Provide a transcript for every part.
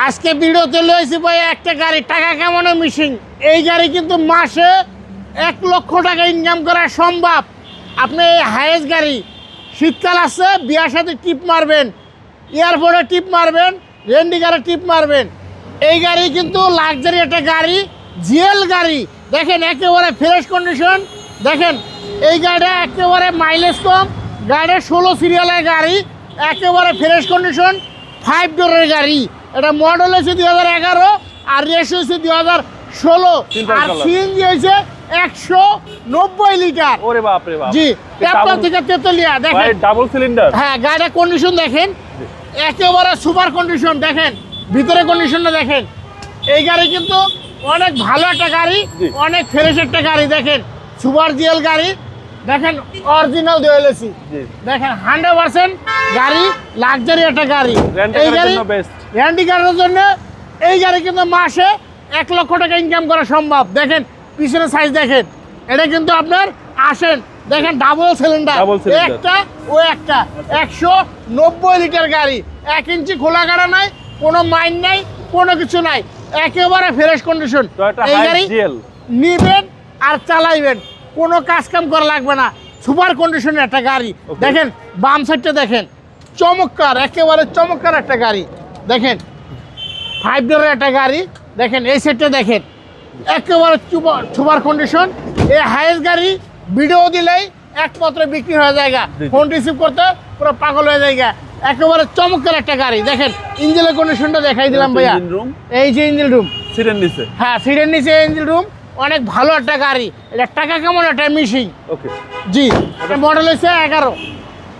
আজকে ভিডিওতে লইছি ভাই একটা গাড়ি টাকা কামানো মেশিন। এই গাড়ি কিন্তু মাসে 1 লক্ষ টাকা ইনকাম করা সম্ভব। আপনি এই হাইয়েস্ট গাড়ি, শীতকাল আসছে, বিয়ার সাথে টিপ মারবেন, এয়ারপোর্টে টিপ মারবেন, রেন্ডিকারে টিপ মারবেন। এই গাড়ি কিন্তু লাক্সারি একটা গাড়ি, জিএল গাড়ি। দেখেন একেবারে ফ্রেশ কন্ডিশন। দেখেন এই গাড়িটা একেবারে মাইলেজ কম, গাড়িটা 16 সিরিয়ালের গাড়ি, একেবারে ফ্রেশ কন্ডিশন, 5 ডোরের গাড়ি। এটা মডেল হয়েছে 2011 আর রেস হয়েছে 2016 আর সিএনজি হয়েছে 190 লিটার। ওরে বাপ রে বাপ। জি, ট্যাপটা থেকে তেতুলিয়া। দেখেন ডাবল সিলিন্ডার। হ্যাঁ, গাড়ির কন্ডিশন দেখেন, একেবারে সুপার কন্ডিশন। দেখেন ভিতরে কন্ডিশনটা দেখেন। এই গাড়ি কিন্তু অনেক ভালো একটা গাড়ি, অনেক ফ্রেশ একটা গাড়ি। দেখেন সুপার জিএল গাড়ি, দেখেন অরিজিনাল ডিএলএসি। দেখেন 100% গাড়ি, লাক্সারি একটা গাড়ি। এই গাড়ি র্যান্ডি কারের জন্য এই গাড়ি কিন্তু মাসে 1 লক্ষ টাকা ইনকাম করা সম্ভব। দেখেন পিছনে সাইজ দেখেন, এটা কিন্তু আপনার আসেন দেখেন ডাবল সিলিন্ডার, একটা ও একটা 190 লিটার গাড়ি। 1 ইঞ্চি খোলা গাড়া নাই, কোনো মাইন নাই, কোনো কিছু নাই, একেবারে ফ্রেশ কন্ডিশন। এই গাড়ি নিবেন আর চালাইবেন, কোনো কাজ কাম করা লাগবে না, সুপার কন্ডিশনের একটা গাড়ি। দেখেন বাম সাইডটা দেখেন, চমৎকার, একেবারে চমৎকার একটা গাড়ি। দেখেন 5 ডোরের একটা গাড়ি। দেখেন এই সাইডটা দেখেন, একেবারে সুপার কন্ডিশন। এই হাইয়েস্ট গাড়ি ভিডিও দিলেই একমাত্র বিক্রি হয়ে যায়, ফোন রিসিভ করতে পুরো পাগল হয়ে যায়। একেবারে চমৎকার একটা গাড়ি। দেখেন ইঞ্জিনের কন্ডিশনটা দেখাই দিলাম ভাইয়া, এই যে ইঞ্জিন রুম, সিটের নিচে। হ্যাঁ সিটের নিচে ইঞ্জিন রুম। অনেক ভালো একটা গাড়ি, এটা টাকা কেমন একটা মেশিন। ওকে জি, এটা মডেল হয়েছে 11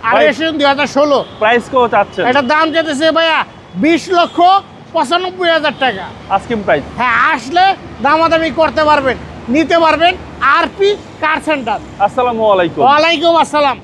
আর রেজিস্ট্রেশন 2016। প্রাইস কত চাচ্ছেন? এটার দাম যেতেছে ভাইয়া 20,95,000 টাকা আস্কিং প্রাইস। হ্যাঁ, আসলে দামাদামি করতে পারবেন, নিতে পারবেন। আরপি কার সেন্টার। আসসালামু আলাইকুম। ওয়ালাইকুম আসসালাম।